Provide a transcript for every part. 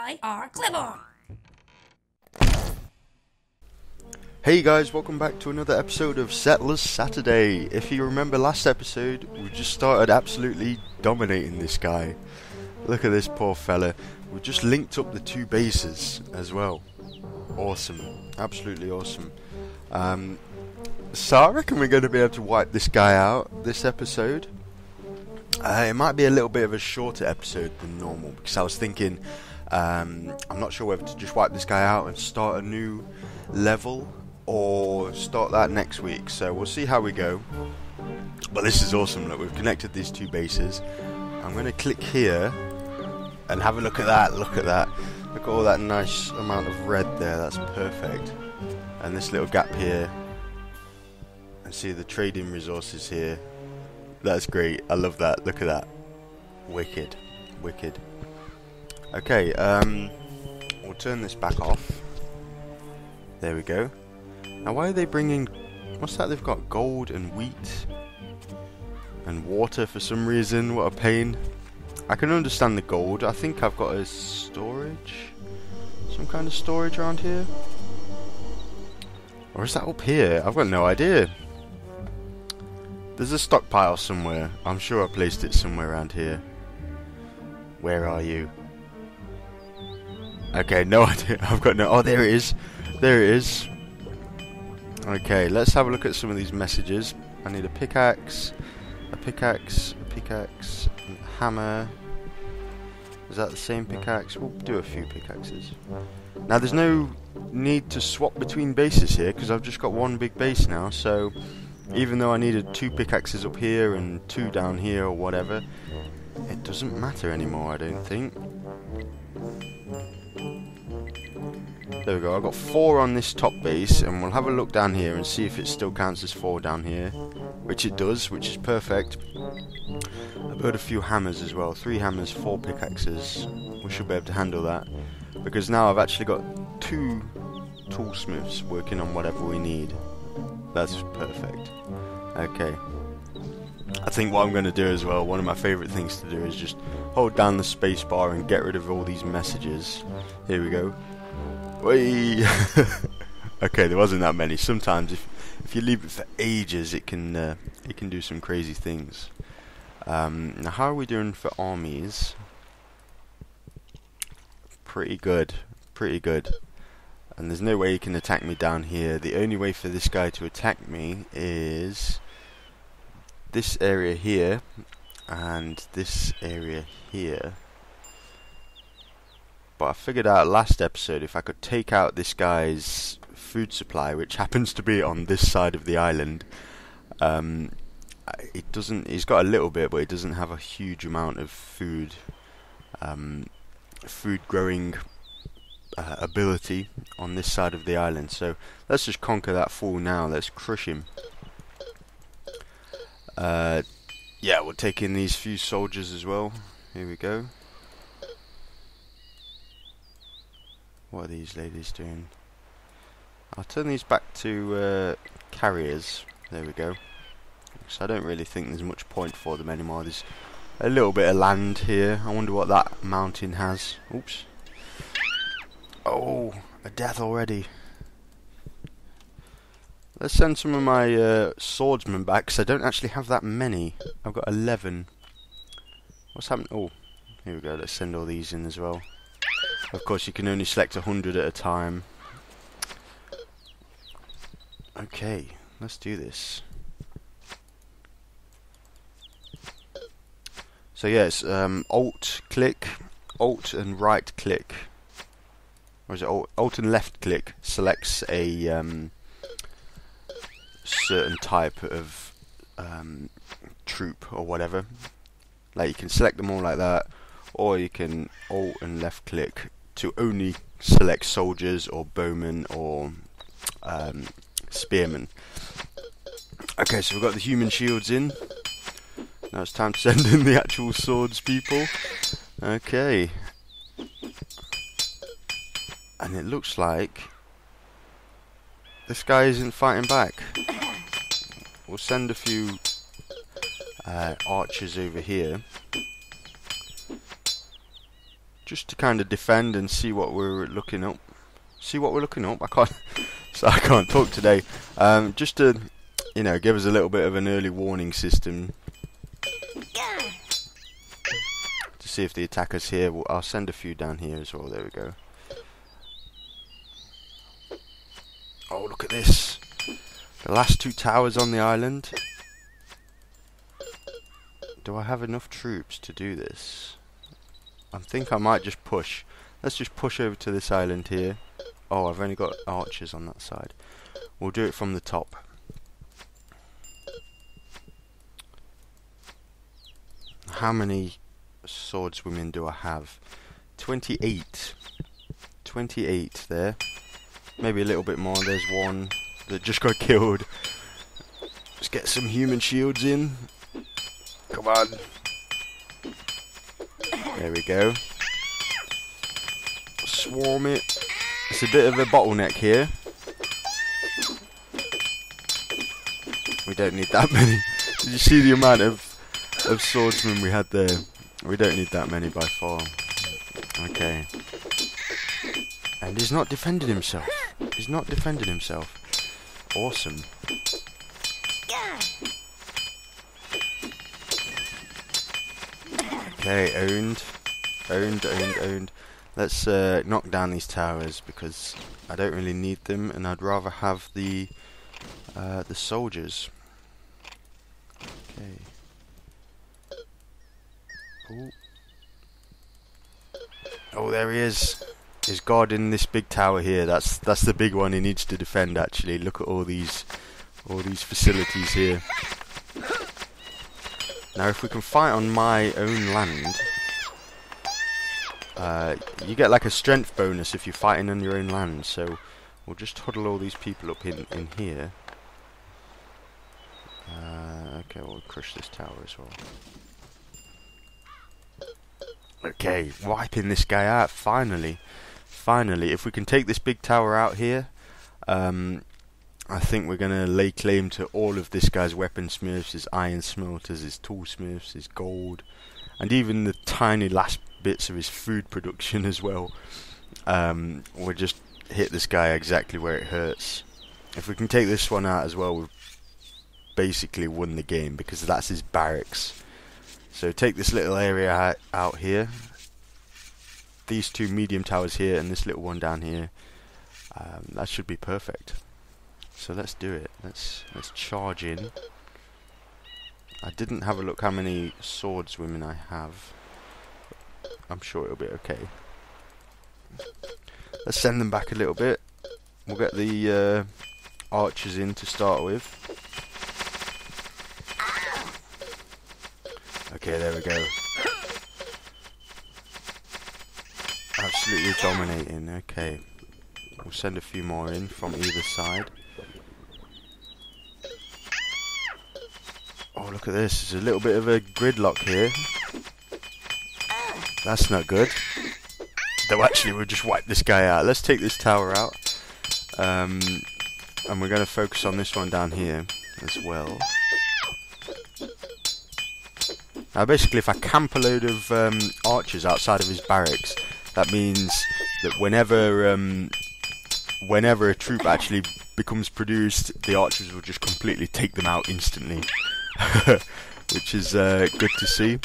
I are clever. Hey guys, welcome back to another episode of Settlers Saturday. If you remember last episode, we just started absolutely dominating this guy. Look at this poor fella. We just linked up the two bases as well. Awesome. Absolutely awesome. So I reckon we're going to be able to wipe this guy out this episode. It might be a little bit of a shorter episode than normal because I was thinking, I'm not sure whether to just wipe this guy out and start a new level or start that next week, so we'll see how we go. But this is awesome. Look, we've connected these two bases. I'm going to click here and have a look at that. Look at that. Look at all that nice amount of red there. That's perfect. And this little gap here, and see the trading resources here. That's great. I love that. Look at that. Wicked. Wicked. Okay, we'll turn this back off. There we go. Now why are they bringing... What's that they've got? Gold and wheat. And water for some reason. What a pain. I can understand the gold. I think I've got a storage. Some kind of storage around here. Or is that up here? I've got no idea. There's a stockpile somewhere. I'm sure I placed it somewhere around here. Where are you? Okay, no idea. I've got no... Oh, there it is. There it is. Okay, let's have a look at some of these messages. I need a pickaxe, a pickaxe, a pickaxe, a hammer. Is that the same pickaxe? We'll do a few pickaxes. Now, there's no need to swap between bases here because I've just got one big base now. So, even though I needed two pickaxes up here and two down here or whatever, it doesn't matter anymore, I don't think. There we go, I've got 4 on this top base, and we'll have a look down here and see if it still counts as 4 down here, which it does, which is perfect. I've got a few hammers as well, 3 hammers, 4 pickaxes. We should be able to handle that, because now I've actually got 2 toolsmiths working on whatever we need. That's perfect. Okay. I think what I'm going to do as well, one of my favourite things to do is just hold down the space bar and get rid of all these messages. Here we go. Whee! Okay, there wasn't that many. Sometimes if you leave it for ages, it can do some crazy things. Now, how are we doing for armies? Pretty good, pretty good. And there's no way he can attack me down here. The only way for this guy to attack me is this area here and this area here. But I figured out last episode if I could take out this guy's food supply, which happens to be on this side of the island, it doesn't. He's got a little bit, but it doesn't have a huge amount of food, food growing ability on this side of the island. So let's just conquer that fool now. Let's crush him. Yeah, we'll take in these few soldiers as well. Here we go. What are these ladies doing? I'll turn these back to carriers. There we go. So I don't really think there's much point for them anymore. There's a little bit of land here. I wonder what that mountain has. Oops. Oh, a death already. Let's send some of my swordsmen back, because I don't actually have that many. I've got 11. What's happened? Oh, here we go. Let's send all these in as well. Of course, you can only select 100 at a time. Okay, let's do this. So yes, Alt click, Alt and right click, or is it Alt and left click selects a certain type of troop or whatever. Like you can select them all like that, or you can Alt and left click to only select soldiers or bowmen or spearmen. Okay, so we've got the human shields in. Now it's time to send in the actual swords people. Okay. And it looks like this guy isn't fighting back. We'll send a few archers over here. just to kind of defend and see what we're looking up. I can't, so I can't talk today. Just to, give us a little bit of an early warning system to see if the attacker's here. I'll send a few down here as well. There we go. Oh, look at this. The last 2 towers on the island. Do I have enough troops to do this? I think I might just push. Let's just push over to this island here. Oh, I've only got archers on that side. We'll do it from the top. How many swordswomen do I have? 28. 28 there. Maybe a little bit more. There's one that just got killed. Let's get some human shields in. Come on. There we go. Swarm it. It's a bit of a bottleneck here. We don't need that many. Did you see the amount of swordsmen we had there? We don't need that many by far. Okay. And he's not defending himself. He's not defending himself. Awesome. Okay, owned. Owned. Let's knock down these towers because I don't really need them, and I'd rather have the soldiers. Okay. Ooh. Oh, there he is. He's guarding this big tower here. That's the big one he needs to defend. Actually, look at all these facilities here. Now, if we can fight on my own land, you get like a strength bonus if you're fighting on your own land. So we'll just huddle all these people up in here. Okay, we'll crush this tower as well. Okay, wiping this guy out, finally. Finally, if we can take this big tower out here, I think we're going to lay claim to all of this guy's weaponsmiths, his iron smelters, his toolsmiths, his gold, and even the tiny last bits of his food production as well. We'll just hit this guy exactly where it hurts. If we can take this one out as well, we've basically won the game, because that's his barracks. So take this little area out here, these 2 medium towers here, and this little one down here. That should be perfect. So let's do it. Let's charge in. I didn't have a look how many swordswomen I have. I'm sure it'll be okay. Let's send them back a little bit. We'll get the archers in to start with. Okay, there we go. Absolutely dominating. Okay. We'll send a few more in from either side. Oh, look at this. There's a little bit of a gridlock here. That's not good. Though actually we'll just wipe this guy out. Let's take this tower out. And we're going to focus on this one down here as well. Now basically, if I camp a load of archers outside of his barracks, that means that whenever a troop actually becomes produced, the archers will just completely take them out instantly. Which is good to see.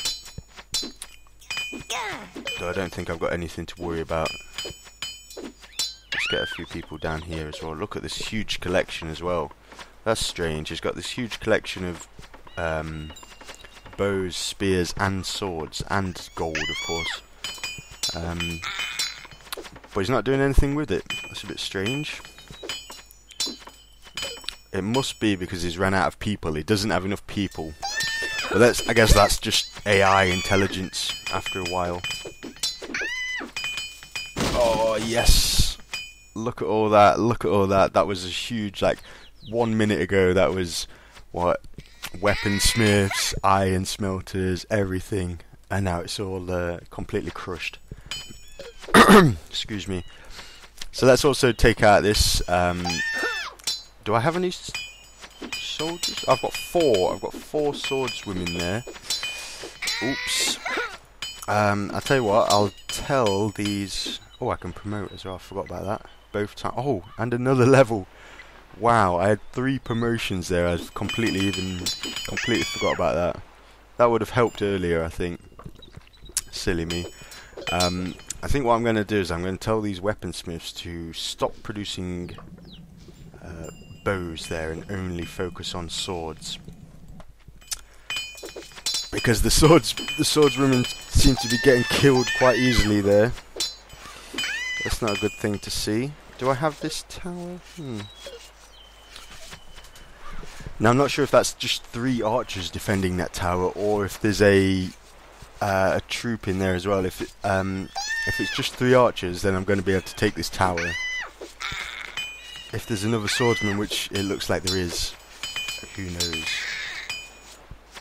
Though I don't think I've got anything to worry about. Let's get a few people down here as well. Look at this huge collection as well. That's strange. He's got this huge collection of bows, spears, and swords, and gold, of course. But he's not doing anything with it. That's a bit strange. It must be because he's run out of people. He doesn't have enough people. But I guess that's just AI intelligence after a while. Oh, yes. Look at all that. Look at all that. That was a huge, like, 1 minute ago, that was, what, weaponsmiths, iron smelters, everything. And now it's all completely crushed. Excuse me. So let's also take out this. Do I have any soldiers? I've got 4. I've got 4 swordswomen there. Oops. I'll tell you what, I'll tell these... Oh, I can promote as well, I forgot about that. Both times. Oh, and another level. Wow, I had 3 promotions there. I completely forgot about that. That would have helped earlier, I think. Silly me. I think what I'm going to do is I'm going to tell these weaponsmiths to stop producing bows there and only focus on swords. Because the swordswomen seem to be getting killed quite easily there. That's not a good thing to see. Do I have this tower? Now I'm not sure if that's just 3 archers defending that tower, or if there's a troop in there as well. If it's just 3 archers, then I'm going to be able to take this tower. If there's another swordsman, which it looks like there is, who knows?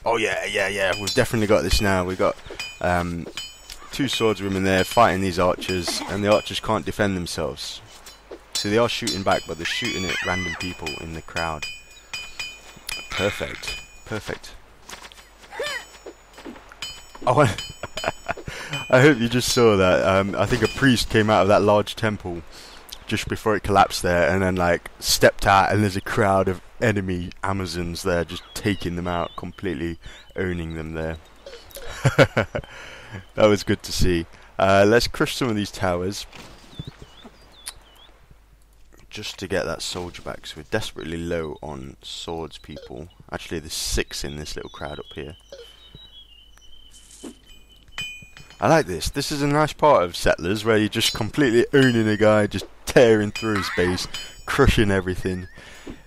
Oh yeah, we've definitely got this now. We've got 2 swordswomen there fighting these archers, and the archers can't defend themselves. So they are shooting back, but they're shooting at random people in the crowd. Perfect. Oh, I hope you just saw that. I think a priest came out of that large temple just before it collapsed there, and then like stepped out, and there's a crowd of enemy Amazons there, just taking them out, completely owning them there. That was good to see. Let's crush some of these towers, just to get that soldier back, so we're desperately low on swords people. Actually, there's 6 in this little crowd up here. I like this. This is a nice part of Settlers, where you're just completely owning a guy, just tearing through his base, crushing everything.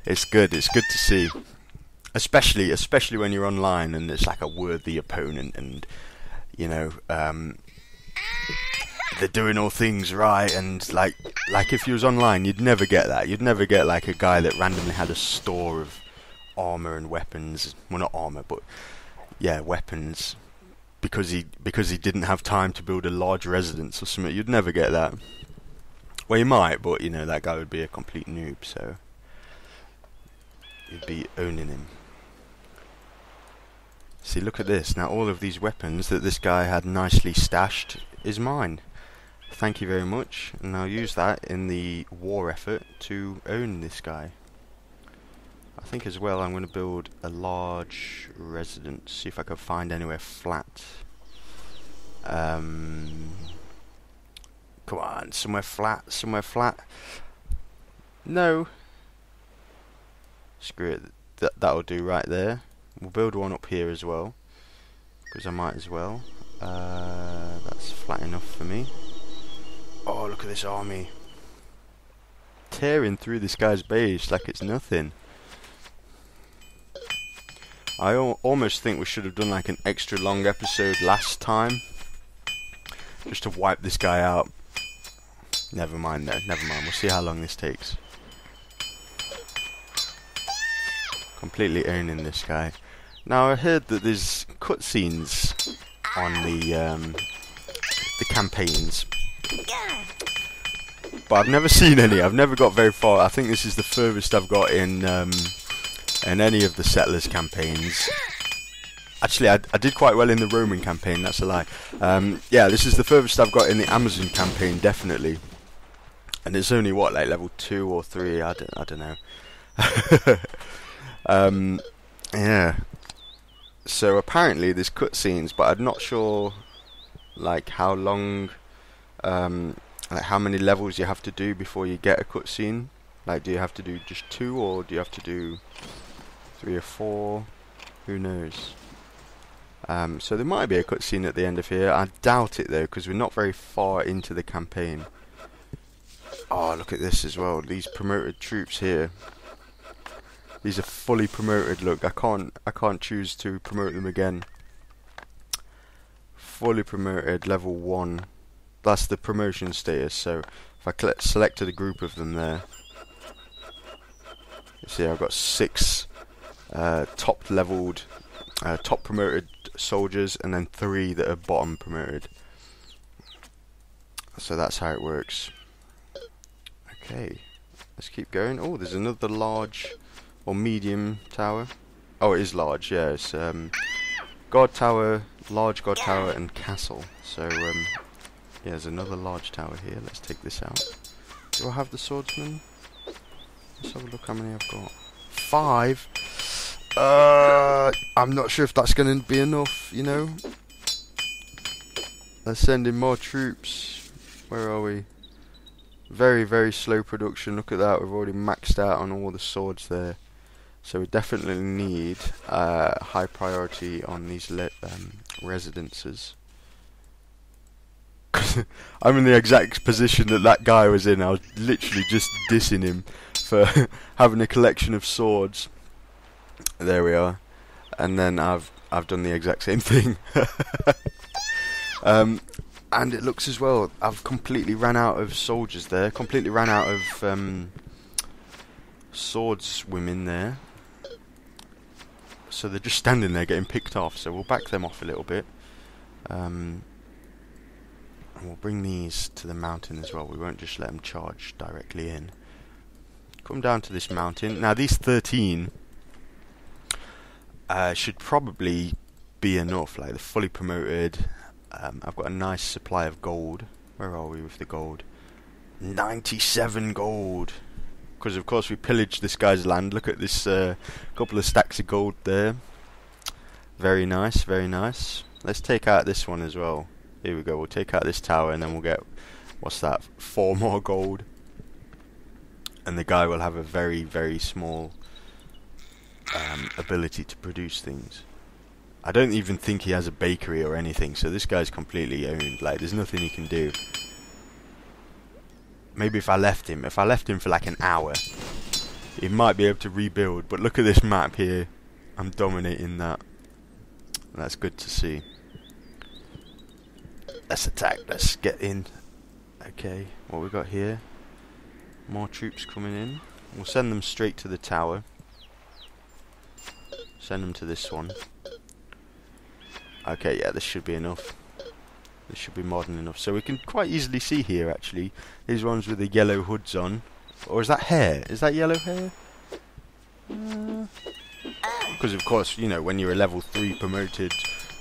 It's good to see. Especially when you're online and it's like a worthy opponent, and you know, they're doing all things right, and like if you was online, you'd never get that. You'd never get like a guy that randomly had a store of armor and weapons. Well, not armor, but yeah, weapons, because he didn't have time to build a large residence or something. You'd never get that. Well, you might, but you know, that guy would be a complete noob, so you'd be owning him. See, look at this. Now all of these weapons that this guy had nicely stashed is mine. Thank you very much, and I'll use that in the war effort to own this guy. I think as well I'm going to build a large residence, see if I can find anywhere flat. Come on, somewhere flat. No. Screw it, that'll do right there. We'll build one up here as well, because I might as well. That's flat enough for me. Oh, look at this army. Tearing through this guy's base like it's nothing. I almost think we should have done like an extra long episode last time, just to wipe this guy out. Never mind though, never mind. We'll see how long this takes. Completely owning this guy. Now I heard that there's cutscenes on the campaigns, but I've never seen any. I've never got very far. I think this is the furthest I've got in any of the Settlers campaigns. Actually, I did quite well in the Roman campaign. That's a lie. Yeah, this is the furthest I've got in the Amazon campaign, definitely. And it's only what, like level 2 or 3? I don't know. Yeah. So apparently there's cutscenes, but I'm not sure like how long, like how many levels you have to do before you get a cutscene. Like, do you have to do just 2, or do you have to do 3 or 4? Who knows? So there might be a cutscene at the end of here. I doubt it though, because we're not very far into the campaign. Oh, look at this as well. These promoted troops here. These are fully promoted. Look, I can't choose to promote them again. Fully promoted, level 1. That's the promotion status. So if I selected a group of them there, you see I've got 6 top leveled, top promoted soldiers, and then 3 that are bottom promoted. So that's how it works. Okay, let's keep going. Oh, there's another large or medium tower. Oh, it is large, yeah. It's guard tower, large guard tower, and castle. So yeah, there's another large tower here. Let's take this out. Do I have the swordsman? Let's have a look how many I've got. 5. I'm not sure if that's going to be enough, you know. Let's send in more troops. Where are we? Very, very slow production. Look at that. We've already maxed out on all the swords there. So we definitely need high priority on these residences. I'm in the exact position that guy was in. I was literally just dissing him for having a collection of swords. There we are. And then I've done the exact same thing. And it looks as well, I've completely ran out of soldiers there. Completely ran out of swordswomen there. So they're just standing there getting picked off. So we'll back them off a little bit. And we'll bring these to the mountain as well. We won't just let them charge directly in. Come down to this mountain. Now these 13 should probably be enough. Like they're fully promoted. I've got a nice supply of gold. Where are we with the gold? 97 gold. Because of course we pillaged this guy's land. Look at this couple of stacks of gold there. Very nice, very nice. Let's take out this one as well. Here we go. We'll take out this tower and then we'll get, what's that, 4 more gold. And the guy will have a very, very small ability to produce things. I don't even think he has a bakery or anything, so this guy's completely owned. Like, there's nothing he can do. Maybe if I left him for like an hour, he might be able to rebuild. But look at this map here. I'm dominating that. That's good to see. Let's attack. Let's get in. Okay, what we got here? More troops coming in. We'll send them straight to the tower. Send them to this one. Okay, yeah, this should be enough. This should be more than enough. So we can quite easily see here, actually, these ones with the yellow hoods on. Or is that hair? Is that yellow hair? Because, of course, you know, when you're a level 3 promoted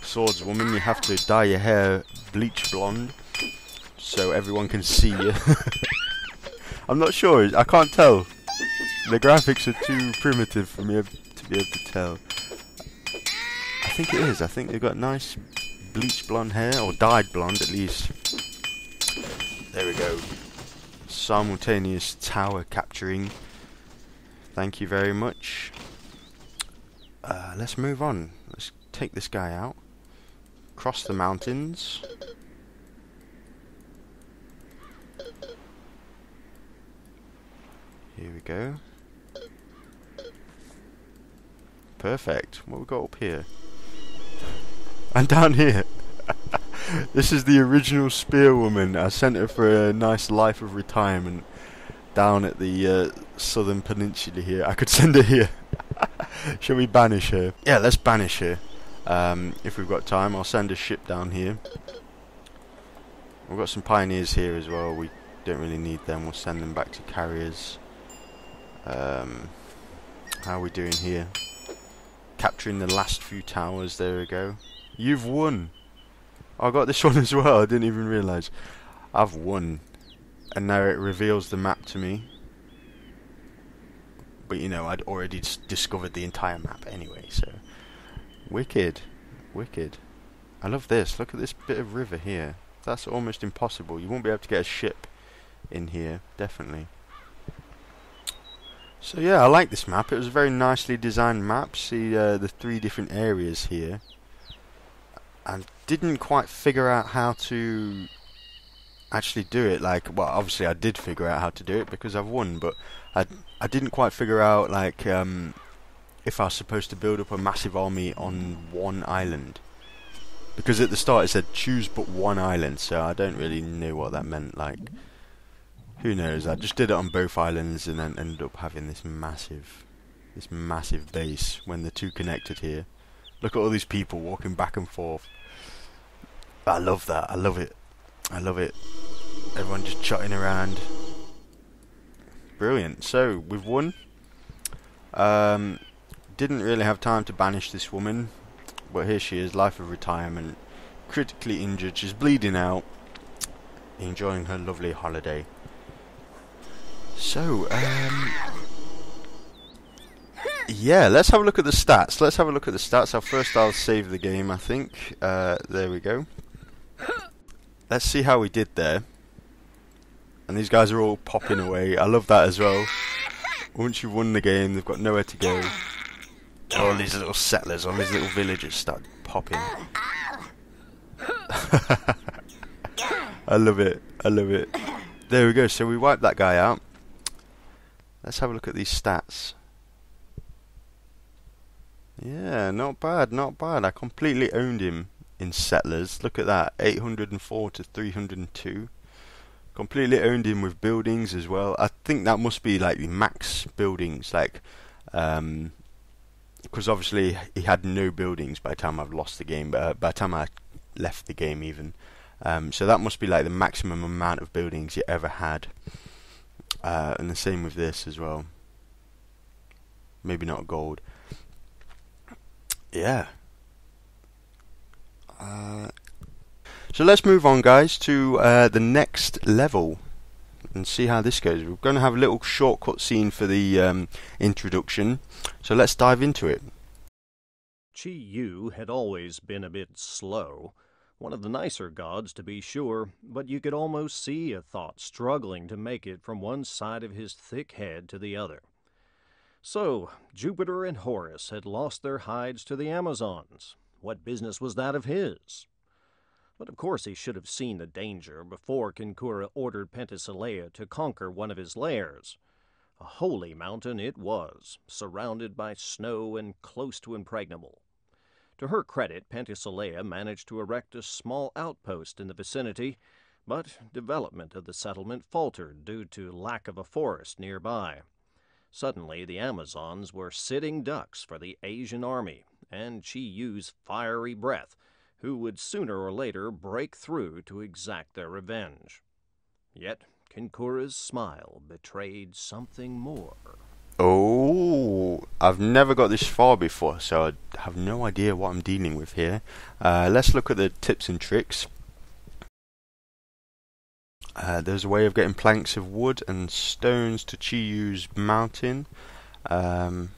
swordswoman, you have to dye your hair bleach blonde so everyone can see you. I'm not sure. I can't tell. The graphics are too primitive for me to be able to tell. I think it is. I think they've got nice bleach blonde hair, or dyed blonde at least. There we go. Simultaneous tower capturing. Thank you very much. Let's move on. Let's take this guy out. Cross the mountains. Here we go. Perfect. What we got up here? And down here. This is the original spearwoman. I sent her for a nice life of retirement down at the southern peninsula here. I could send her here. Shall we banish her? Yeah, let's banish her. If we've got time, I'll send a ship down here. We've got some pioneers here as well. We don't really need them. We'll send them back to carriers. How are we doing here? Capturing the last few towers. There we go. You've won. I got this one as well. I didn't even realise. I've won. And now it reveals the map to me. But you know, I'd already discovered the entire map anyway, so... Wicked. Wicked. I love this. Look at this bit of river here. That's almost impossible. You won't be able to get a ship in here. Definitely. So yeah, I like this map. It was a very nicely designed map. See the 3 different areas here. And didn't quite figure out how to actually do it. Like, well, obviously I did figure out how to do it because I've won, but I didn't quite figure out like if I was supposed to build up a massive army on one island. Because at the start it said choose but one island, so I don't really know what that meant. Like, who knows? I just did it on both islands and then ended up having this massive base when the 2 connected here. Look at all these people walking back and forth. I love that. I love it. I love it. Everyone just trotting around. Brilliant. So, we've won. Didn't really have time to banish this woman. But here she is, life of retirement, critically injured. She's bleeding out, enjoying her lovely holiday. So, yeah, let's have a look at the stats. I'll save the game, I think. There we go. Let's see how we did there. And these guys are all popping away. I love that as well. Once you've won the game, they've got nowhere to go. All these little settlers, all these little villagers start popping. I love it. There we go. So we wiped that guy out. Let's have a look at these stats. Yeah, not bad. I completely owned him in settlers. Look at that, 804 to 302. Completely owned him with buildings as well. I think that must be like the max buildings, like, because obviously he had no buildings by the time I've lost the game, by the time I left the game even. So that must be like the maximum amount of buildings you ever had. And the same with this as well. Maybe not gold. Yeah. So let's move on, guys, to the next level and see how this goes. We're going to have a little shortcut scene for the introduction, so let's dive into it. Chi Yu had always been a bit slow, one of the nicer gods to be sure, but you could almost see a thought struggling to make it from one side of his thick head to the other. So, Jupiter and Horus had lost their hides to the Amazons. What business was that of his? But of course he should have seen the danger before Kinkura ordered Penthesilea to conquer one of his lairs. A holy mountain it was, surrounded by snow and close to impregnable. To her credit, Penthesilea managed to erect a small outpost in the vicinity, but development of the settlement faltered due to lack of a forest nearby. Suddenly the Amazons were sitting ducks for the Asian army, and Chi Yu's fiery breath, who would sooner or later break through to exact their revenge. Yet Kinkura's smile betrayed something more. Oh, I've never got this far before, so I have no idea what I'm dealing with here. Let's look at the tips and tricks. There's a way of getting planks of wood and stones to Chi Yu's mountain. Oh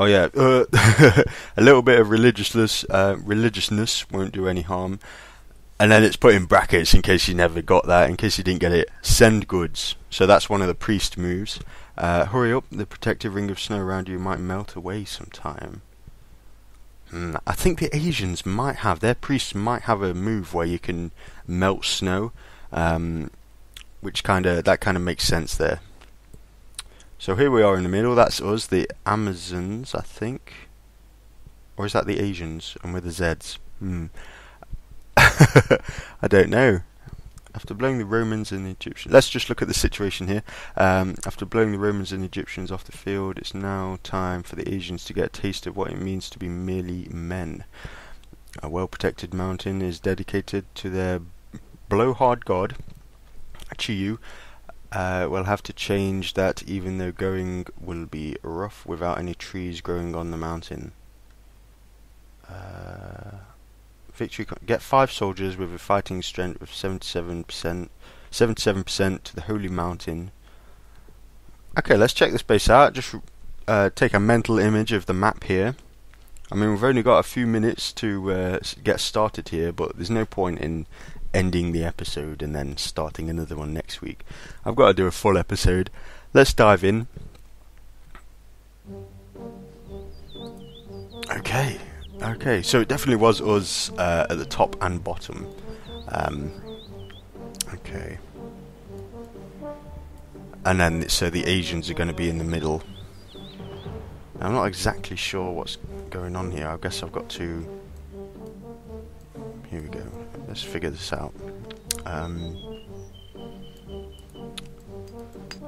yeah, a little bit of religiousness won't do any harm. And then it's put in brackets in case you never got that, in case you didn't get it. Send goods. So that's one of the priest moves. Hurry up, the protective ring of snow around you might melt away sometime. I think the Asians might have, their priests might have a move where you can melt snow, which kind of makes sense there. So here we are in the middle. That's us, the Amazons, I think, or is that the Asians? And with the Zeds. I don't know. After blowing the Romans and the Egyptians, let's just look at the situation here. After blowing the Romans and the Egyptians off the field, it's now time for the Asians to get a taste of what it means to be merely men. A well-protected mountain is dedicated to their blowhard god, Chi Yu. We'll have to change that, even though going will be rough without any trees growing on the mountain. Victory. Get 5 soldiers with a fighting strength of 77% to the holy mountain. Okay, let's check this base out. Just take a mental image of the map here. I mean, we've only got a few minutes to get started here, but there's no point in ending the episode and then starting another one next week. I've got to do a full episode. Let's dive in. Okay, so it definitely was us at the top and bottom. Okay. And then, so the Asians are going to be in the middle. I'm not exactly sure what's going on here. I guess I've got to... Here we go. Let's figure this out.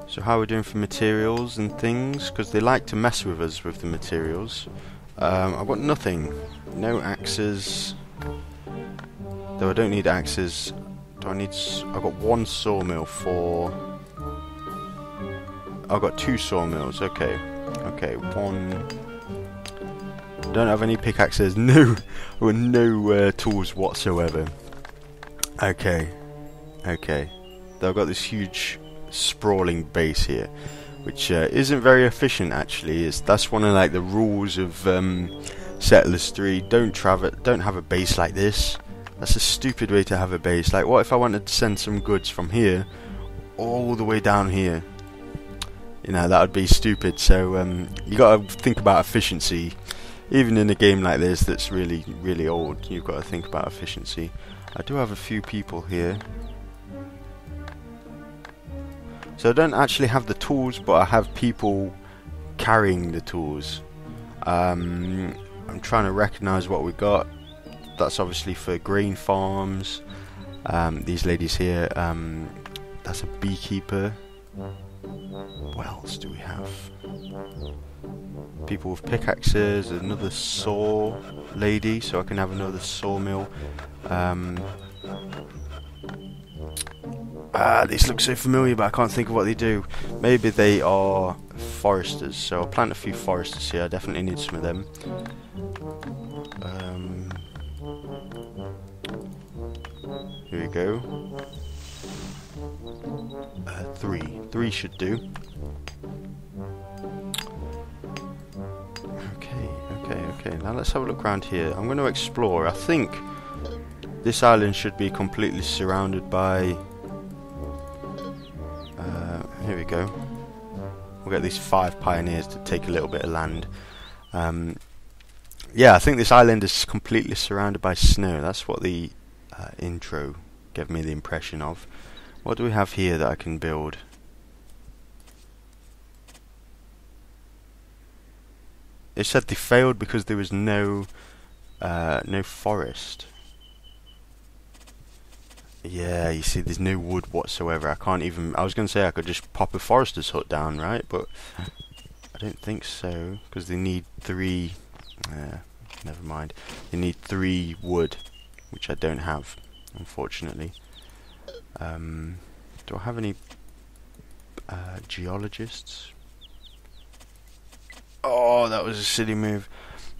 So how are we doing for materials and things? Because they like to mess with us with the materials. I've got nothing. No axes. Though I don't need axes. Do I need... I've got 1 sawmill for... I've got 2 sawmills, okay. Okay, one. Don't have any pickaxes. No, no tools whatsoever. Okay. Okay. I've got this huge sprawling base here, which isn't very efficient actually. That's one of like the rules of Settlers 3. Don't have a base like this. That's a stupid way to have a base. Like, what if I wanted to send some goods from here all the way down here? You know, that would be stupid. So you got to think about efficiency. Even in a game like this that's really, really old, you've got to think about efficiency. I do have a few people here. So I don't actually have the tools, but I have people carrying the tools. I'm trying to recognise what we got. That's obviously for grain farms. These ladies here, that's a beekeeper. What else do we have? People with pickaxes, another saw lady, so I can have another sawmill. These look so familiar, but I can't think of what they do. Maybe they are foresters, so I'll plant a few foresters here. I definitely need some of them. Here we go. Three should do. Okay. Now let's have a look around here. I'm going to explore. I think this island should be completely surrounded by. Here we go. We'll get these 5 pioneers to take a little bit of land. Yeah, I think this island is completely surrounded by snow. That's what the intro gave me the impression of. What do we have here that I can build? It said they failed because there was no forest. Yeah, you see, there's no wood whatsoever. I can't even. I was going to say I could just pop a forester's hut down, right? But I don't think so, because they need 3. Never mind. They need 3 wood, which I don't have, unfortunately. Do I have any geologists? Oh, that was a silly move.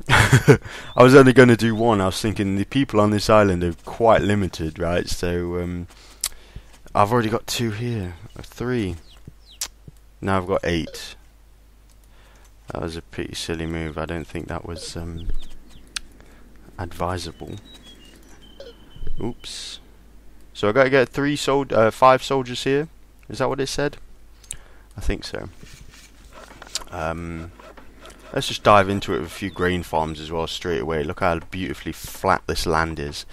I was only going to do 1. I was thinking the people on this island are quite limited, right? So I've already got 2 here, 3. Now I've got 8. That was a pretty silly move. I don't think that was advisable. Oops. So I got to get 5 soldiers here. Is that what it said? I think so. Let's just dive into it with a few grain farms as well straight away. Look how beautifully flat this land is.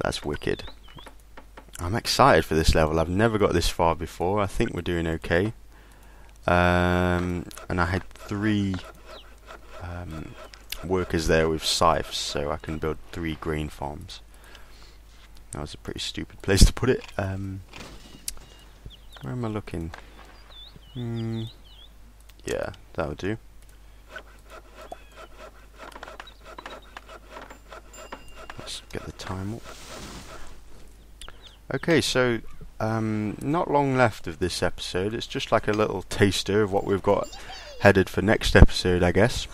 That's wicked. I'm excited for this level. I've never got this far before. I think we're doing okay. And I had 3 workers there with scythes, so I can build 3 grain farms. That was a pretty stupid place to put it. Where am I looking? Yeah, that would do. Let's get the time up. Okay, so not long left of this episode. It's just like a little taster of what we've got headed for next episode, I guess.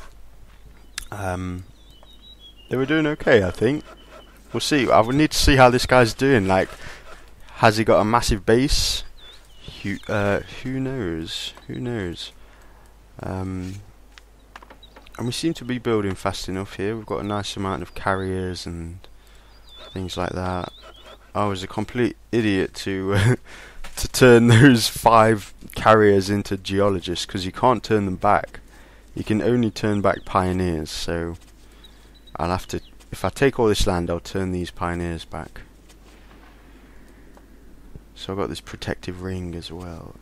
They were doing okay, I think. We'll see. I would need to see how this guy's doing. Like, has he got a massive base? Who knows? Who knows? And we seem to be building fast enough here. We've got a nice amount of carriers and things like that. I was a complete idiot to to turn those 5 carriers into geologists, because you can't turn them back. You can only turn back pioneers. So I'll have to. If I take all this land, I'll turn these pioneers back. So I've got this protective ring as well.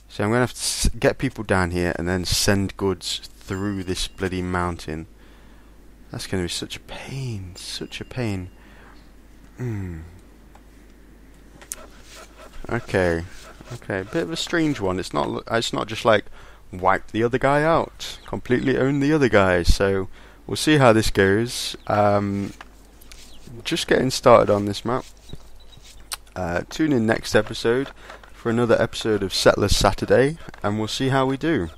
So I'm going to have to get people down here and then send goods through this bloody mountain. That's going to be such a pain. Such a pain. Okay. Okay, a bit of a strange one. It's not just like wipe the other guy out, completely own the other guy. So we'll see how this goes. Just getting started on this map. Tune in next episode for another episode of Settlers Saturday, and we'll see how we do.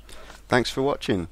Thanks for watching.